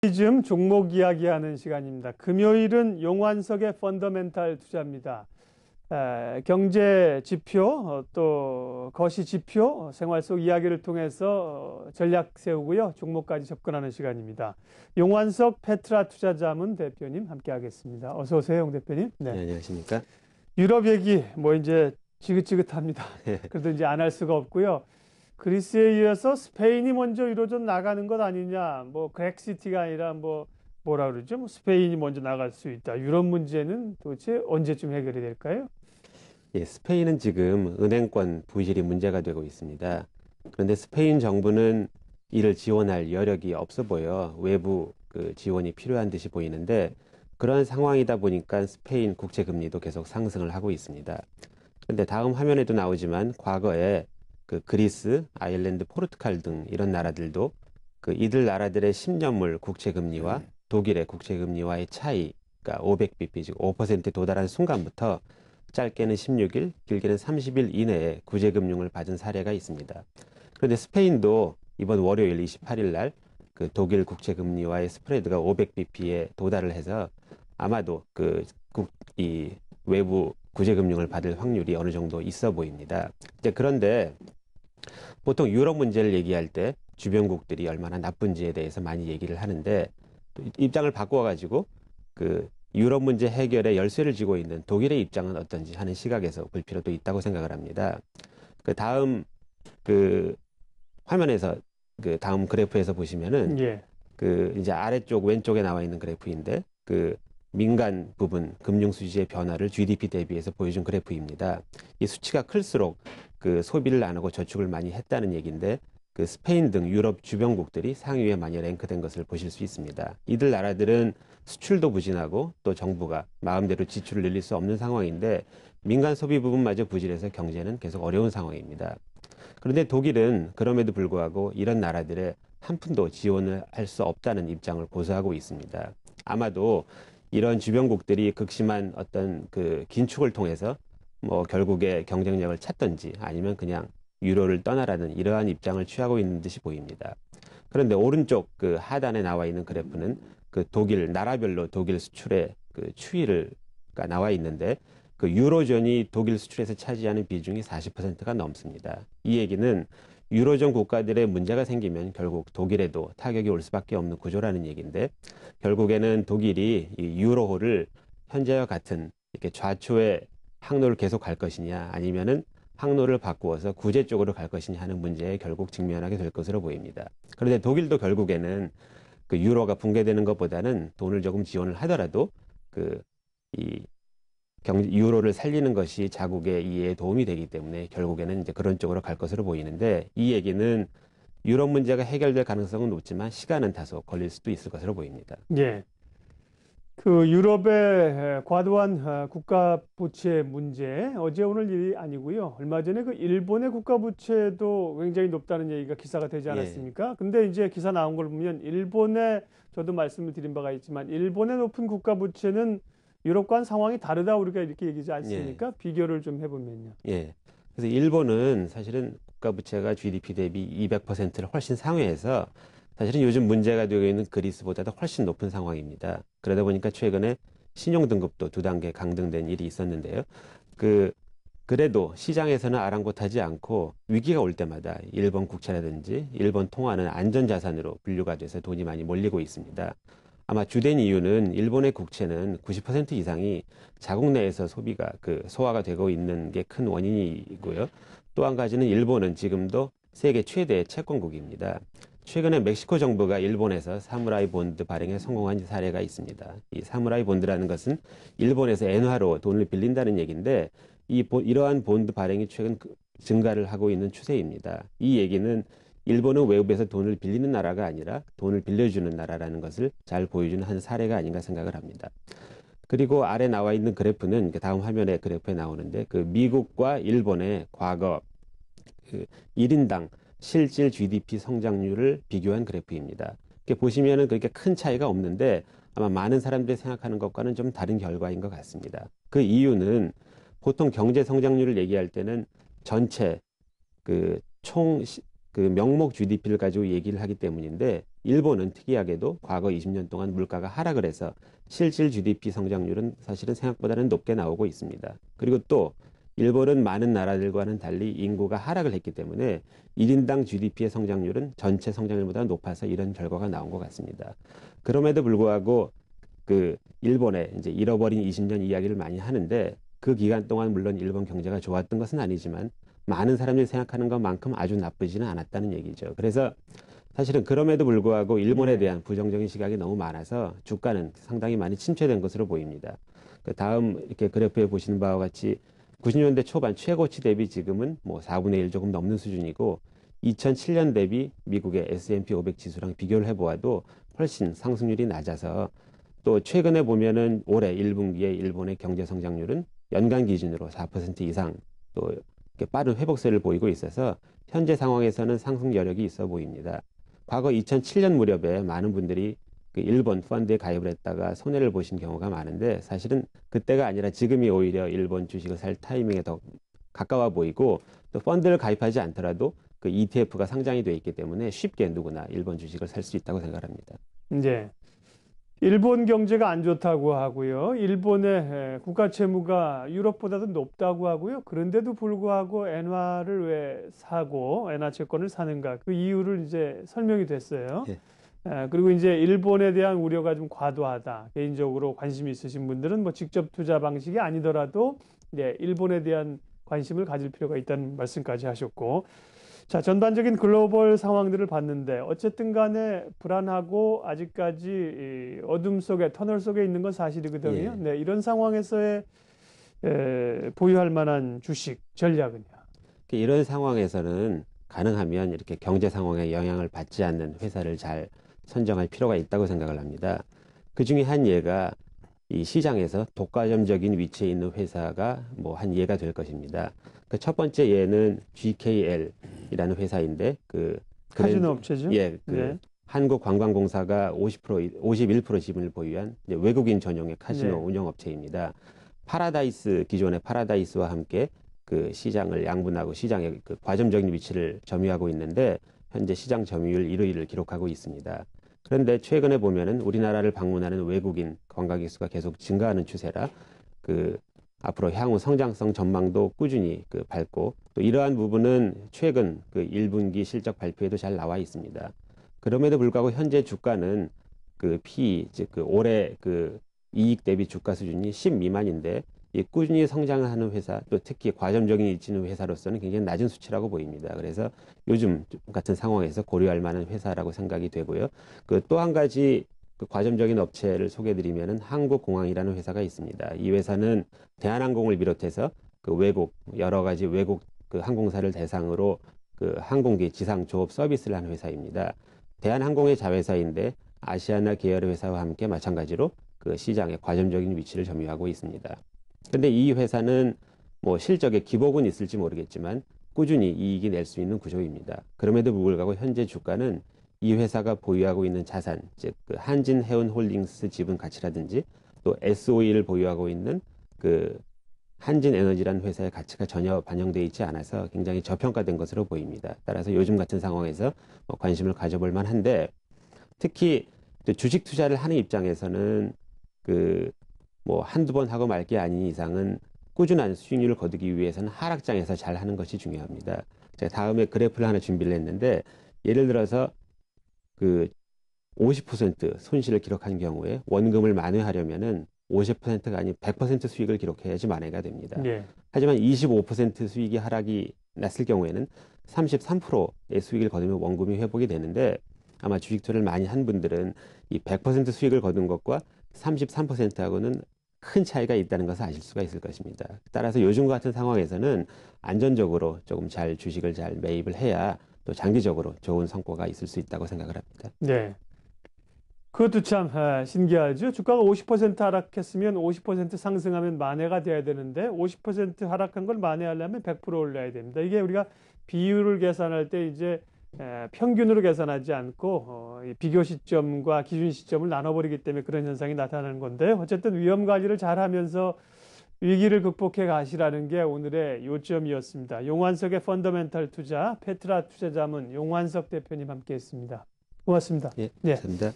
요즘 종목 이야기하는 시간입니다. 금요일은 용환석의 펀더멘탈 투자입니다. 경제 지표, 또 거시 지표, 생활 속 이야기를 통해서 전략 세우고요. 종목까지 접근하는 시간입니다. 용환석 페트라 투자자문 대표님 함께하겠습니다. 어서 오세요, 용 대표님. 네, 네. 안녕하십니까? 유럽 얘기 뭐 이제 지긋지긋합니다. 그래도 이제 안 할 수가 없고요. 그리스에 이어서 스페인이 먼저 유로존 나가는 것 아니냐. 뭐 그렉시티가 아니라 뭐라 그러죠? 뭐 스페인이 먼저 나갈 수 있다. 유럽 문제는 도대체 언제쯤 해결이 될까요? 예, 스페인은 지금 은행권 부실이 문제가 되고 있습니다. 그런데 스페인 정부는 이를 지원할 여력이 없어 보여 외부 지원이 필요한 듯이 보이는데 그런 상황이다 보니까 스페인 국채 금리도 계속 상승을 하고 있습니다. 그런데 다음 화면에도 나오지만 과거에 그리스, 아일랜드, 포르투갈 등 이런 나라들도 이들 나라들의 10년물 국채 금리와 독일의 국채 금리와의 차이, 그러니까 500bp, 즉 5%에 도달한 순간부터 짧게는 16일, 길게는 30일 이내에 구제금융을 받은 사례가 있습니다. 그런데 스페인도 이번 월요일 28일 날 독일 국채금리와의 스프레드가 500bp에 도달을 해서 아마도 이 외부 구제금융을 받을 확률이 어느 정도 있어 보입니다. 이제 그런데 보통 유럽 문제를 얘기할 때 주변국들이 얼마나 나쁜지에 대해서 많이 얘기를 하는데 또 입장을 바꾸어가지고 유럽 문제 해결에 열쇠를 쥐고 있는 독일의 입장은 어떤지 하는 시각에서 볼 필요도 있다고 생각을 합니다. 다음 화면에서 다음 그래프에서 보시면은 예. 이제 아래쪽 왼쪽에 나와 있는 그래프인데 민간 부분 금융 수지의 변화를 GDP 대비해서 보여준 그래프입니다. 이 수치가 클수록 소비를 안 하고 저축을 많이 했다는 얘기인데 스페인 등 유럽 주변국들이 상위에 많이 랭크된 것을 보실 수 있습니다. 이들 나라들은 수출도 부진하고 또 정부가 마음대로 지출을 늘릴 수 없는 상황인데 민간 소비 부분마저 부실해서 경제는 계속 어려운 상황입니다. 그런데 독일은 그럼에도 불구하고 이런 나라들의 한 푼도 지원을 할 수 없다는 입장을 고수하고 있습니다. 아마도 이런 주변국들이 극심한 어떤 긴축을 통해서 뭐 결국에 경쟁력을 찾던지 아니면 그냥 유로를 떠나라는 이러한 입장을 취하고 있는 듯이 보입니다. 그런데 오른쪽 하단에 나와 있는 그래프는 독일 나라별로 독일 수출의 추이가 나와 있는데 유로존이 독일 수출에서 차지하는 비중이 40%가 넘습니다. 이 얘기는 유로존 국가들의 문제가 생기면 결국 독일에도 타격이 올 수밖에 없는 구조라는 얘기인데 결국에는 독일이 이 유로호를 현재와 같은 이렇게 좌초의 항로를 계속 갈 것이냐 아니면은 항로를 바꾸어서 구제 쪽으로 갈 것이냐 하는 문제에 결국 직면하게 될 것으로 보입니다. 그런데 독일도 결국에는 유로가 붕괴되는 것보다는 돈을 조금 지원을 하더라도 이 유로를 살리는 것이 자국의 이해에 도움이 되기 때문에 결국에는 이제 그런 쪽으로 갈 것으로 보이는데 이 얘기는 유럽 문제가 해결될 가능성은 높지만 시간은 다소 걸릴 수도 있을 것으로 보입니다. 예. 유럽의 과도한 국가 부채 문제, 어제 오늘 일이 아니고요. 얼마 전에 일본의 국가 부채도 굉장히 높다는 얘기가 기사가 되지 예, 않았습니까? 근데 이제 기사 나온 걸 보면 저도 말씀을 드린 바가 있지만 일본의 높은 국가 부채는 유럽과는 상황이 다르다 우리가 이렇게 얘기하지 예, 않습니까? 비교를 좀 해보면요. 예. 그래서 일본은 사실은 국가 부채가 GDP 대비 200%를 훨씬 상회해서 사실은 요즘 문제가 되고 있는 그리스보다도 훨씬 높은 상황입니다. 그러다 보니까 최근에 신용등급도 두 단계 강등된 일이 있었는데요. 그, 그래도 시장에서는 아랑곳하지 않고 위기가 올 때마다 일본 국채라든지 일본 통화는 안전자산으로 분류가 돼서 돈이 많이 몰리고 있습니다. 아마 주된 이유는 일본의 국채는 90% 이상이 자국 내에서 소화가 되고 있는 게 큰 원인이고요. 또 한 가지는 일본은 지금도 세계 최대의 채권국입니다. 최근에 멕시코 정부가 일본에서 사무라이 본드 발행에 성공한 사례가 있습니다. 이 사무라이 본드라는 것은 일본에서 엔화로 돈을 빌린다는 얘기인데 이러한 본드 발행이 최근 증가를 하고 있는 추세입니다. 이 얘기는 일본은 외국에서 돈을 빌리는 나라가 아니라 돈을 빌려주는 나라라는 것을 잘 보여주는 한 사례가 아닌가 생각을 합니다. 그리고 아래 나와 있는 그래프는 다음 화면에 그래프에 나오는데 미국과 일본의 과거 1인당 실질 GDP 성장률을 비교한 그래프입니다. 이렇게 보시면은 그렇게 큰 차이가 없는데 아마 많은 사람들이 생각하는 것과는 좀 다른 결과인 것 같습니다. 그 이유는 보통 경제 성장률을 얘기할 때는 전체 총 그 명목 GDP를 가지고 얘기를 하기 때문인데 일본은 특이하게도 과거 20년 동안 물가가 하락을 해서 실질 GDP 성장률은 사실은 생각보다는 높게 나오고 있습니다. 그리고 또 일본은 많은 나라들과는 달리 인구가 하락을 했기 때문에 1인당 GDP의 성장률은 전체 성장률보다 높아서 이런 결과가 나온 것 같습니다. 그럼에도 불구하고 그 일본의 이제 잃어버린 20년 이야기를 많이 하는데 그 기간 동안 물론 일본 경제가 좋았던 것은 아니지만 많은 사람들이 생각하는 것만큼 아주 나쁘지는 않았다는 얘기죠. 그래서 사실은 그럼에도 불구하고 일본에 대한 부정적인 시각이 너무 많아서 주가는 상당히 많이 침체된 것으로 보입니다. 그 다음 이렇게 그래프에 보시는 바와 같이 90년대 초반 최고치 대비 지금은 뭐 4분의 1 조금 넘는 수준이고 2007년 대비 미국의 S&P 500 지수랑 비교를 해보아도 훨씬 상승률이 낮아서 또 최근에 보면은 올해 1분기에 일본의 경제 성장률은 연간 기준으로 4% 이상 또 이렇게 빠른 회복세를 보이고 있어서 현재 상황에서는 상승 여력이 있어 보입니다. 과거 2007년 무렵에 많은 분들이 그 일본 펀드에 가입을 했다가 손해를 보신 경우가 많은데 사실은 그때가 아니라 지금이 오히려 일본 주식을 살 타이밍에 더 가까워 보이고 또 펀드를 가입하지 않더라도 그 ETF가 상장이 돼 있기 때문에 쉽게 누구나 일본 주식을 살 수 있다고 생각합니다. 이제 일본 경제가 안 좋다고 하고요. 일본의 국가 채무가 유럽보다도 높다고 하고요. 그런데도 불구하고 엔화를 왜 사고 엔화 채권을 사는가? 그 이유를 이제 설명이 됐어요. 예. 그리고 이제 일본에 대한 우려가 좀 과도하다. 개인적으로 관심이 있으신 분들은 뭐 직접 투자 방식이 아니더라도 일본에 대한 관심을 가질 필요가 있다는 말씀까지 하셨고. 자, 전반적인 글로벌 상황들을 봤는데 어쨌든 간에 불안하고 아직까지 이 어둠 속에 터널 속에 있는 건 사실이거든요. 예. 네, 이런 상황에서의 보유할 만한 주식 전략은요. 이런 상황에서는 가능하면 이렇게 경제 상황에 영향을 받지 않는 회사를 잘 선정할 필요가 있다고 생각을 합니다. 그 중에 한 예가 이 시장에서 독과점적인 위치에 있는 회사가 뭐 한 예가 될 것입니다. 그 첫 번째 예는 GKL이라는 회사인데 그 카지노 업체죠. 예, 그 네. 한국관광공사가 51% 지분을 보유한 이제 외국인 전용의 카지노 네. 운영업체입니다. 파라다이스 기존의 파라다이스와 함께 그 시장을 양분하고 시장의 그 과점적인 위치를 점유하고 있는데 현재 시장 점유율 1위를 기록하고 있습니다. 그런데 최근에 보면은 우리나라를 방문하는 외국인 관광객 수가 계속 증가하는 추세라 그 앞으로 향후 성장성 전망도 꾸준히 그 밝고 또 이러한 부분은 최근 그 1분기 실적 발표에도 잘 나와 있습니다. 그럼에도 불구하고 현재 주가는 그 P, 즉 그 올해 그 이익 대비 주가 수준이 10 미만인데 이 꾸준히 성장을 하는 회사 또 특히 과점적인 위치는 회사로서는 굉장히 낮은 수치라고 보입니다. 그래서 요즘 같은 상황에서 고려할 만한 회사라고 생각이 되고요. 그 또 한 가지 그 과점적인 업체를 소개해드리면은 한국공항이라는 회사가 있습니다. 이 회사는 대한항공을 비롯해서 그 외국 여러 가지 외국 그 항공사를 대상으로 그 항공기 지상 조업 서비스를 하는 회사입니다. 대한항공의 자회사인데 아시아나 계열의 회사와 함께 마찬가지로 그 시장의 과점적인 위치를 점유하고 있습니다. 근데 이 회사는 뭐 실적에 기복은 있을지 모르겠지만 꾸준히 이익이 낼 수 있는 구조입니다. 그럼에도 불구하고 현재 주가는 이 회사가 보유하고 있는 자산, 즉 그 한진해운홀딩스 지분 가치라든지 또 SOE를 보유하고 있는 그 한진에너지라는 회사의 가치가 전혀 반영되어 있지 않아서 굉장히 저평가된 것으로 보입니다. 따라서 요즘 같은 상황에서 관심을 가져볼 만한데 특히 또 주식 투자를 하는 입장에서는 그 뭐 한두 번 하고 말 게 아닌 이상은 꾸준한 수익률을 거두기 위해서는 하락장에서 잘 하는 것이 중요합니다. 제가 다음에 그래프를 하나 준비를 했는데 예를 들어서 그 50% 손실을 기록한 경우에 원금을 만회하려면은 50%가 아닌 100% 수익을 기록해야지 만회가 됩니다. 네. 하지만 25% 수익이 하락이 났을 경우에는 33%의 수익을 거두면 원금이 회복이 되는데 아마 주식 투자를 많이 한 분들은 이 100% 수익을 거둔 것과 33%하고는 큰 차이가 있다는 것을 아실 수가 있을 것입니다. 따라서 요즘 같은 상황에서는 안전적으로 조금 잘 주식을 잘 매입을 해야 또 장기적으로 좋은 성과가 있을 수 있다고 생각을 합니다. 네. 그것도 참 신기하죠. 주가가 50% 하락했으면 50% 상승하면 만회가 돼야 되는데 50% 하락한 걸 만회하려면 100% 올려야 됩니다. 이게 우리가 비율을 계산할 때 이제 평균으로 계산하지 않고 이 비교 시점과 기준 시점을 나눠버리기 때문에 그런 현상이 나타나는 건데 어쨌든 위험 관리를 잘 하면서 위기를 극복해 가시라는 게 오늘의 요점이었습니다. 용환석의 펀더멘탈 투자, 페트라 투자자문 용환석 대표님 함께했습니다. 고맙습니다. 예, 네. 감사합니다.